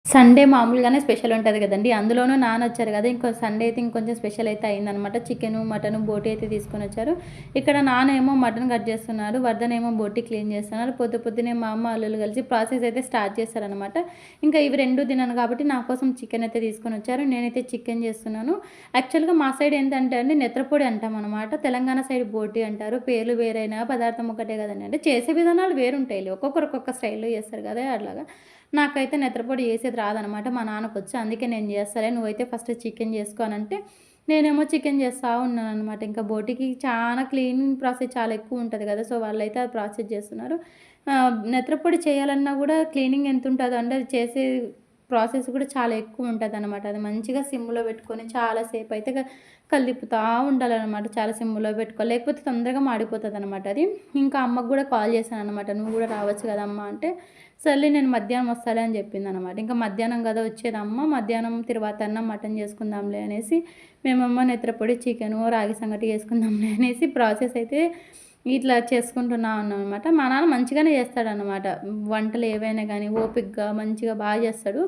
Sunday మామూలుగానే special ఉంటది గదండీ! అందులోనూ నానొచ్చారు గదా! ఇంకో సండే అయితే ఇంకొంచెం స్పెషల్ అయితే అయిందనమాట. చికెను, మటను, బోటి అయితే తీసుకొనొచ్చారు. ఇక్కడ నానేమో మటన్ కట్ చేస్తున్నారు. వర్ధనేమో బోటి క్లీన్ చేస్తున్నారు. పొద్దున్నే మా అమ్మ, అల్లుళ్ళు కలిసి ప్రాసెస్ అయితే స్టార్ట్ చేశారనమాట. ఇంకా ఇవి 2 తినను కాబట్టి నా కోసం చికెన్ అయితే తీసుకొనొచ్చారు. నేనైతే చికెన్ చేస్తున్నాను. యాక్చువల్‌గా మా సైడ్ ఏంటంటే అండి నెత్రపొడి అంటామనమాట. తెలంగాణ సైడ్ బోటి అంటారు. పేర్లు వేరైనా పదార్థం ఒకటే కదండీ! అంటే చేసే విధానాలు వేరుంటాయిలే. ఒక్కొక్కరు ఒక్కొక్క స్టైల్‌లో చేస్తారు కదా! అట్లాగా. నాకైతే నెత్రపొడి చేసేది రాదనమాట. మా నాన్నకొచ్చు. అందుకే నేను చేస్తాలే నువ్వైతే ఫస్ట్ చికెన్ చేసుకో అనంటే, నేనేమో చికెన్ చేస్తా ఉన్నాననమాట. ఇంకా బోటికి చాలా క్లీనింగ్ ప్రాసెస్ చాలా ఎక్కువుంటది కదా! సో, వాళ్ళైతే అది ప్రాసెస్ చేస్తున్నారు. నెత్రపొడి చేయాలన్నా గూడా క్లీనింగ్ ఎంతుంటదో అంటే అది చేసే ప్రాసెస్ కూడా చాలా ఎక్కువుంటదనమాట. అది మంచిగా సిమ్‌లో పెట్టుకొని చాలా సేపయితే కలిపుతా ఉండాలనమాట. చాలా సిమ్‌లో పెట్టుకోవాలి. లేకపోతే తొందరగా మాడిపోతదనమాట అది. ఇంకా అమ్మకు గూడా కాల్ చేశాననమాట. "నువ్వు గూడా రావచ్చు గదా! అమ్మ" అంటే సర్లే నేను మధ్యాహ్నం వస్తాలే అని చెప్పిందనమాట. ఇంకా మధ్యాహ్నం గదా వచ్చేదమ్మ, మధ్యాహ్నం తిరువాతన్నా మటన్ చేసుకుందాంలే అనేసి మేమేమో నెత్రపొడి, చికెను, రాగి సంగటి చేసుకుందాంలే అనేసి ప్రాసెస్ అయితే ఇట్లా చేసుకుంటున్నా ఉన్నామనమాట. మా నాన్న మంచిగానే చేస్తాడనమాట. వంటలు ఏవైనా గానీ ఓపికగా మంచిగా చేస్తాడు.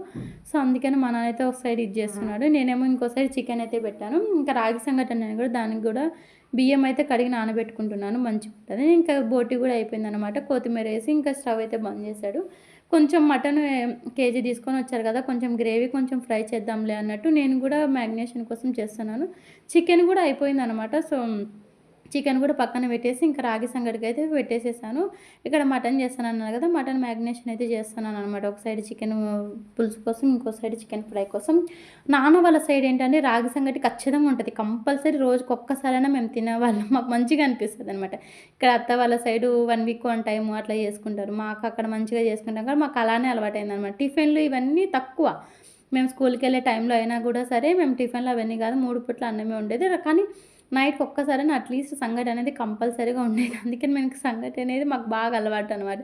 సో, అందుకని మా నాన్న అయితే ఒక సైడ్ ఇది చేస్తున్నాడు. నేనేమో ఇంకో సైడ్ చికెన్ అయితే పెట్టాను. ఇంకా రాగి సంగటి అన్నాను గూడా దానికి గూడా బియ్యం అయితే కడిగి నానబెట్టుకుంటున్నాను మంచిగుంటది. ఇంకా బోటి గూడా అయిపోయిందనమాట. కొత్తిమీరేసి ఇంకా స్టవ్ అయితే బంద్ చేశాడు. కొంచెం మటను కేజీ తీసుకొనొచ్చారు గదా! కొంచెం గ్రేవీ కొంచెం ఫ్రై చేద్దాంలే అన్నట్టు నేను గూడా మ్యాగ్నేషన్ కోసం చేస్తున్నాను. చికెన్ గూడా అయిపోయిందనమాట. సో, చికెన్ గూడా పక్కన పెట్టేసి ఇంకా రాగి సంగటికైతే పెట్టేసేసాను. ఇక్కడ మటన్ చేస్తానన్నాను గదా! మటన్ మ్యాగ్నేషన్ అయితే చేస్తున్నాననమాట. ఒక సైడ్ చికెను పులుసు కోసం, ఇంకో సైడ్ చికెన్ ఫ్రై కోసం. నాన్న వాళ్ళ సైడ్ ఏంటంటే రాగి సంగటి ఖచ్చితంగా ఉంటది. కంపల్సరీ రోజుకొక్కసారైనా మేము తినేవాళ్ళం. మాకు మంచిగా అనిపిస్తదనమాట. ఇక్కడ అత్త వాళ్ళ సైడు 1 వీక్ 1 టైము అట్లా చేసుకుంటారు. మాకు అక్కడ మంచిగా చేసుకుంటాం కానీ మాకు అలానే అలవాటయిందనమాట. టిఫిన్‌లు ఇవన్నీ తక్కువ. మేము స్కూల్‌కెళ్ళే టైంలో అయినా గూడా సరే, మేము టిఫిన్‌లు అవన్నీ గాదు. 3 పూట్ల అన్నమే ఉండేది. కానీ నైట్‌కి ఒక్కసారైనా అట్‌లీస్ట్ సంగటి అనేది కంపల్సరీగా ఉండేది. అందుకని మనకి సంగటి అనేది మాకు బాగా అలవాటనమాట.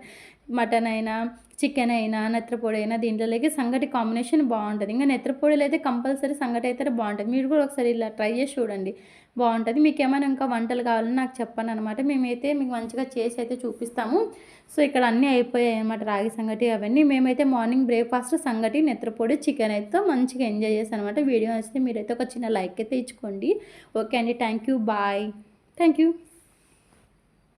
మటన్ అయినా, చికెన్ అయినా, నెత్రపొడైనా దీంట్లోకి సంగటి కాంబినేషన్ బావుంటది. ఇంక నెత్రపొడిలో అయితే కంపల్సరీ సంగటి అయితేనే బావుంటది. మీరు గూడా ఒకసారి ఇలా ట్రై చేసి చూడండి. బావుంటది. మీకేమైనా ఇంకా వంటలు కావాలన్నా నాకు చెప్పండనమాట. మేమైతే మీకు మంచిగా చేసి అయితే చూపిస్తాము. సో, ఇక్కడ అన్నీ అయిపోయాయనమాట. రాగి సంగటి అవన్నీ. మేమైతే మార్నింగ్ బ్రేక్‌ఫాస్ట్ సంగటి, నెత్రపొడి, చికెన్ అయితే మంచిగా ఎంజాయ్ చేశాననమాట. వీడియో నచ్చితే మీరైతే ఒక చిన్న లైక్ అయితే ఇచ్చుకోండి. ఓకే అండి. Thank you. Bye. Thank you.